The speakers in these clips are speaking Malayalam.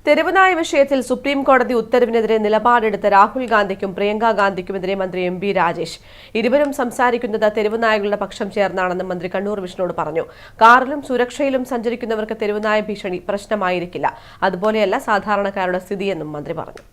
തെരുവുനായ വിഷയത്തിൽ സുപ്രീം കോടതി ഉത്തരവിനെതിരെ നിലപാടെടുത്ത രാഹുൽ ഗാന്ധിക്കും പ്രിയങ്ക ഗാന്ധിക്കുമെതിരെ മന്ത്രി എം.ബി. രാജേഷ്. ഇരുവരും സംസാരിക്കുന്നത് തെരുവുനായകളുടെ പക്ഷം ചേർന്നാണെന്ന് മന്ത്രി കണ്ണൂർ വിഷ്ണുവോട് പറഞ്ഞു. കാറിലും സുരക്ഷയിലും സഞ്ചരിക്കുന്നവർക്ക് തെരുവുനായ ഭീഷണി പ്രശ്നമായിരിക്കില്ല. അതുപോലെയല്ല സാധാരണക്കാരുടെ സ്ഥിതിയെന്നും മന്ത്രി പറഞ്ഞു.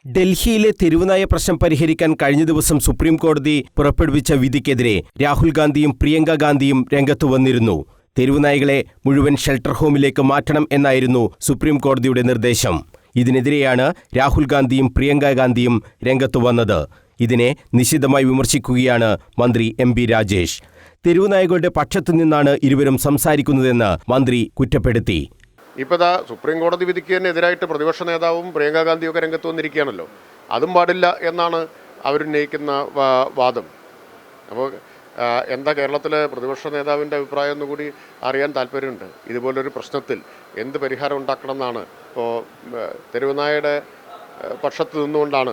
ഡൽഹിയിലെ തെരുവുനായ പ്രശ്നം പരിഹരിക്കാൻ കഴിഞ്ഞ ദിവസം സുപ്രീം കോടതി പുറപ്പെടുവിച്ച വിധിക്കെതിരെ രാഹുൽ ഗാന്ധിയും പ്രിയങ്ക ഗാന്ധിയും രംഗത്തു വന്നിരുന്നു. തെരുവുനായകളെ മുഴുവൻ ഷെൽട്ടർ ഹോമിലേക്ക് മാറ്റണം എന്നായിരുന്നു സുപ്രീം കോടതിയുടെ നിർദ്ദേശം. ഇതിനെതിരെയാണ് രാഹുൽ ഗാന്ധിയും പ്രിയങ്ക ഗാന്ധിയും രംഗത്തു വന്നത്. ഇതിനെ നിശിതമായി വിമർശിക്കുകയാണ് മന്ത്രി എം.ബി. രാജേഷ്. തെരുവുനായകളുടെ പക്ഷത്തു നിന്നാണ് ഇരുവരും സംസാരിക്കുന്നതെന്ന് മന്ത്രി കുറ്റപ്പെടുത്തി. ഇപ്പോൾ സുപ്രീം കോടതി വിധിക്കുന്നതിനെതിരായിട്ട് പ്രതിപക്ഷ നേതാവും പ്രിയങ്ക ഗാന്ധിയൊക്കെ രംഗത്ത് വന്നിരിക്കുകയാണല്ലോ. അതും പാടില്ല എന്നാണ് അവരുന്നയിക്കുന്ന വാദം. അപ്പോൾ എന്താ കേരളത്തിലെ പ്രതിപക്ഷ നേതാവിൻ്റെ അഭിപ്രായം എന്നുകൂടി അറിയാൻ താല്പര്യമുണ്ട്. ഇതുപോലൊരു പ്രശ്നത്തിൽ എന്ത് പരിഹാരം ഉണ്ടാക്കണം എന്നാണ് ഇപ്പോൾ തെരുവുനായയുടെ പക്ഷത്ത് നിന്നുകൊണ്ടാണ്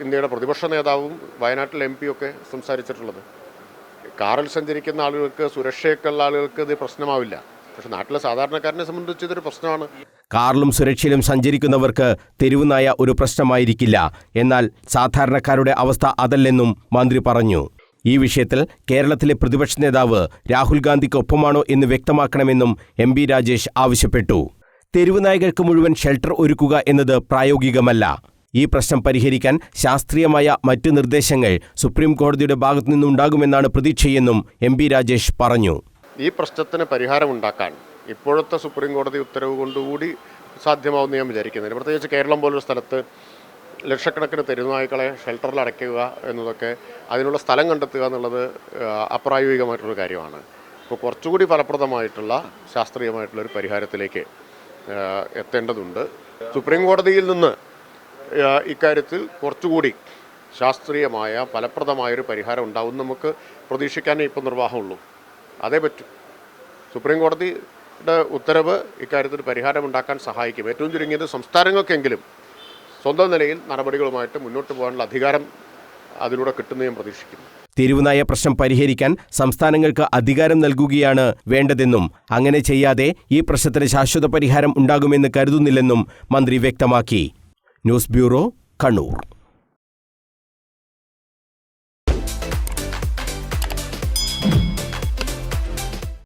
ഇന്ത്യയുടെ പ്രതിപക്ഷ നേതാവും വയനാട്ടിലെ MP ഒക്കെ സംസാരിച്ചിട്ടുള്ളത്. കാറിൽ സഞ്ചരിക്കുന്ന ആളുകൾക്ക്, സുരക്ഷയൊക്കെയുള്ള ആളുകൾക്ക് ഇത് പ്രശ്നമാവില്ല. പക്ഷെ നാട്ടിലെ സാധാരണക്കാരനെ സംബന്ധിച്ച് ഇതൊരു പ്രശ്നമാണ്. കാറിലും സുരക്ഷയിലും സഞ്ചരിക്കുന്നവർക്ക് തെരുവുനായ ഒരു പ്രശ്നമായിരിക്കില്ല. എന്നാൽ സാധാരണക്കാരുടെ അവസ്ഥ അതല്ലെന്നും മന്ത്രി പറഞ്ഞു. ഈ വിഷയത്തിൽ കേരളത്തിലെ പ്രതിപക്ഷ നേതാവ് രാഹുൽ ഗാന്ധിക്കൊപ്പമാണോ എന്ന് വ്യക്തമാക്കണമെന്നും എം.ബി. രാജേഷ് ആവശ്യപ്പെട്ടു. തെരുവുനായകൾക്ക് മുഴുവൻ ഷെൽട്ടർ ഒരുക്കുക എന്നത് പ്രായോഗികമല്ല. ഈ പ്രശ്നം പരിഹരിക്കാൻ ശാസ്ത്രീയമായ മറ്റ് നിർദ്ദേശങ്ങൾ സുപ്രീം കോടതിയുടെ ഭാഗത്തുനിന്നുണ്ടാകുമെന്നാണ് പ്രതീക്ഷയെന്നും എം.ബി. രാജേഷ് പറഞ്ഞു. ഈ പ്രശ്നത്തിന് പരിഹാരമുണ്ടാക്കാൻ ഇപ്പോഴത്തെ സുപ്രീം കോടതി ഉത്തരവ് കൊണ്ടുകൂടി സാധ്യമാവുമെന്ന് ഞാൻ വിചാരിക്കുന്നില്ല. പ്രത്യേകിച്ച് കേരളം പോലൊരു സ്ഥലത്ത് ലക്ഷക്കണക്കിന് തെരുവുനായ്ക്കളെ ഷെൽട്ടറിൽ അടയ്ക്കുക എന്നതൊക്കെ, അതിനുള്ള സ്ഥലം കണ്ടെത്തുക എന്നുള്ളത് അപ്രായോഗികമായിട്ടുള്ളൊരു കാര്യമാണ്. ഇപ്പോൾ കുറച്ചുകൂടി ഫലപ്രദമായിട്ടുള്ള ശാസ്ത്രീയമായിട്ടുള്ളൊരു പരിഹാരത്തിലേക്ക് എത്തേണ്ടതുണ്ട്. സുപ്രീം കോടതിയിൽ നിന്ന് ഇക്കാര്യത്തിൽ കുറച്ചുകൂടി ശാസ്ത്രീയമായ ഫലപ്രദമായൊരു പരിഹാരം ഉണ്ടാവും നമുക്ക് പ്രതീക്ഷിക്കാനേ ഇപ്പോൾ നിർവാഹമുള്ളൂ. അതേ പറ്റും. സുപ്രീം കോടതിയുടെ ഉത്തരവ് ഇക്കാര്യത്തിൽ പരിഹാരമുണ്ടാക്കാൻ സഹായിക്കും. ഏറ്റവും ചുരുങ്ങിയത് സംസ്ഥാനങ്ങൾക്കെങ്കിലും സ്വന്തം നിലയിൽ നടപടികളുമായിട്ട് മുന്നോട്ട് പോകാനുള്ള അധികാരം അതിലൂടെ കിട്ടുമെന്ന് ഞാൻ പ്രതീക്ഷിക്കുന്നു. തെരുവുനായ പ്രശ്നം പരിഹരിക്കാൻ സംസ്ഥാനങ്ങൾക്ക് അധികാരം നൽകുകയാണ് വേണ്ടതെന്നും അങ്ങനെ ചെയ്യാതെ ഈ പ്രശ്നത്തിന് ശാശ്വത പരിഹാരം ഉണ്ടാകുമെന്ന് കരുതുന്നില്ലെന്നും മന്ത്രി വ്യക്തമാക്കി. News bureau, Kannur.